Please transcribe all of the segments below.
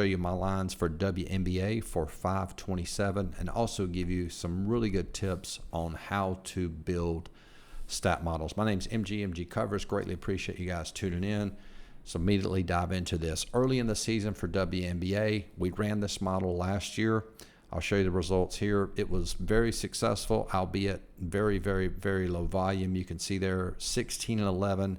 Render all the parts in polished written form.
show you my lines for WNBA for 5/27 and also give you some really good tips on how to build stat models. My name's MG Covers. Greatly appreciate you guys tuning in. So immediately dive into this. Early in the season for WNBA, we ran this model last year. I'll show you the results here. It was very successful, albeit very, very, very low volume. You can see there 16 and 11,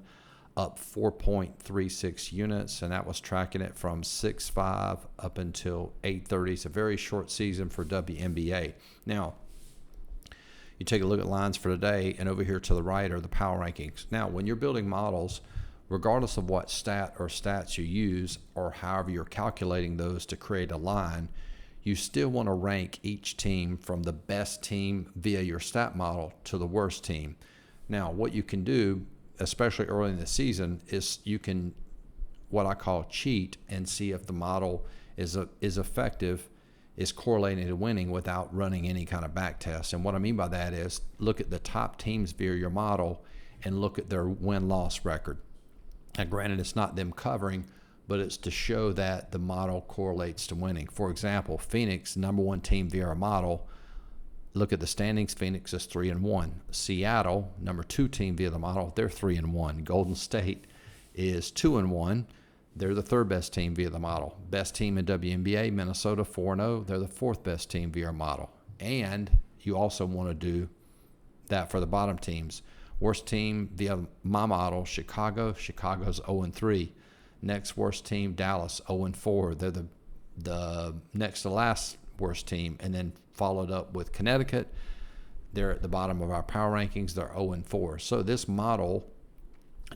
up 4.36 units, and that was tracking it from 6/5 up until 8:30. It's a very short season for WNBA. Now, you take a look at lines for today, and over here to the right are the power rankings. Now, when you're building models, regardless of what stat or stats you use or however you're calculating those to create a line, you still want to rank each team from the best team via your stat model to the worst team. Now, what you can do, especially early in the season, is you can, what I call, cheat and see if the model is effective, is correlating to winning without running any kind of back test. And what I mean by that is look at the top teams via your model and look at their win-loss record. Now, granted, it's not them covering, but it's to show that the model correlates to winning. For example, Phoenix, number one team via our model. Look at the standings. Phoenix is 3-1. Seattle, number two team via the model, they're 3-1. Golden State is 2-1. They're the third best team via the model. Best team in WNBA, Minnesota, 4-0. They're the fourth best team via our model. And you also want to do that for the bottom teams. Worst team via my model, Chicago. Chicago's 0-3. Next worst team, Dallas, 0-4. They're the next to last worst team, and then followed up with Connecticut. They're at the bottom of our power rankings. They're 0-4. So this model,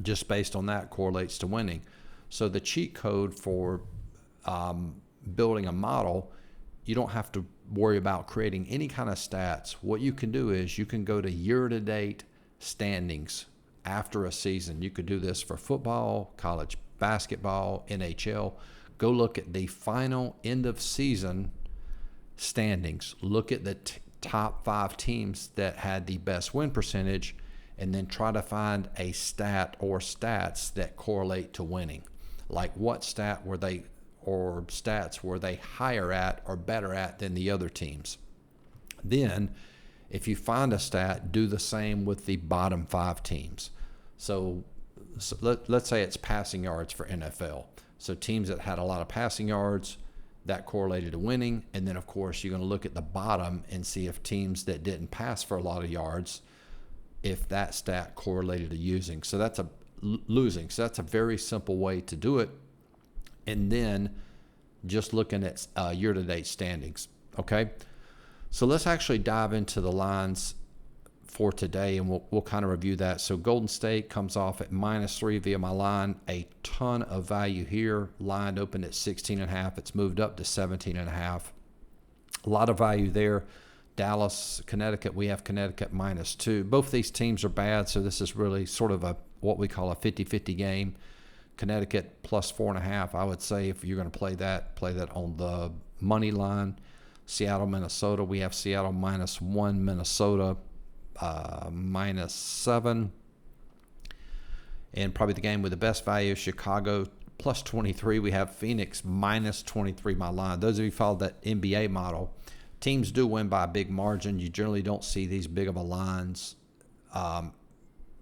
just based on that, correlates to winning. So the cheat code for building a model, you don't have to worry about creating any kind of stats. What you can do is you can go to year-to-date standings after a season. You could do this for football, college basketball, NHL. Go look at the final end of season standings. Look at the top 5 teams that had the best win percentage, and then try to find a stat or stats that correlate to winning. Like what stat were they, or stats were they higher at or better at than the other teams? Then if you find a stat, do the same with the bottom 5 teams. So let's say it's passing yards for NFL. So teams that had a lot of passing yards, that correlated to winning. And then, of course, you're going to look at the bottom and see if teams that didn't pass for a lot of yards, if that stat correlated to losing. So that's a very simple way to do it. And then just looking at year-to-date standings. Okay, so let's actually dive into the lines for today, and we'll kind of review that. So Golden State comes off at -3 via my line. A ton of value here. Line opened at 16.5. It's moved up to 17.5. A lot of value there. Dallas, Connecticut, we have Connecticut -2. Both these teams are bad, so this is really sort of what we call a 50-50 game. Connecticut +4.5. I would say if you're going to play that on the money line. Seattle, Minnesota, we have Seattle -1, Minnesota -7. And probably the game with the best value, Chicago +23. We have Phoenix -23, my line. Those of you who follow that NBA model, teams do win by a big margin. You generally don't see these big of a lines.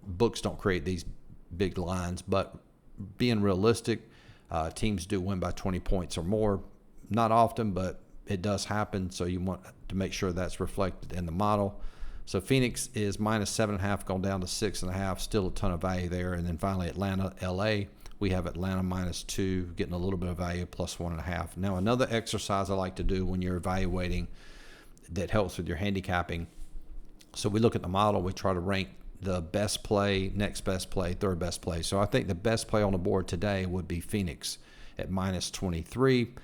Books don't create these big lines, but being realistic, teams do win by 20 points or more. Not often, but it does happen, so you want to make sure that's reflected in the model. So Phoenix is -7.5, going down to 6.5. Still a ton of value there. And then finally Atlanta, LA. We have Atlanta -2, getting a little bit of value, +1.5. Now another exercise I like to do when you're evaluating that helps with your handicapping. So we look at the model. We try to rank the best play, next best play, third best play. So I think the best play on the board today would be Phoenix at -23.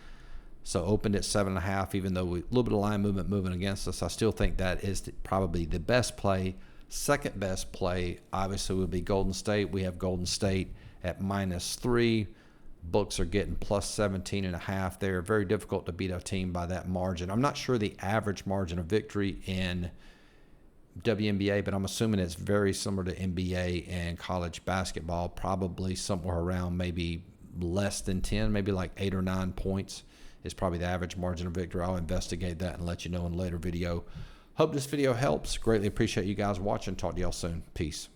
So opened at 7.5, even though a little bit of line movement moving against us. I still think that is probably the best play. Second best play, obviously, would be Golden State. We have Golden State at -3. Books are getting +17.5 there. Very difficult to beat a team by that margin. I'm not sure the average margin of victory in WNBA, but I'm assuming it's very similar to NBA and college basketball, probably somewhere around maybe less than 10, maybe like 8 or 9 points is probably the average margin of victory. I'll investigate that and let you know in a later video. Hope this video helps. Greatly appreciate you guys watching. Talk to y'all soon. Peace.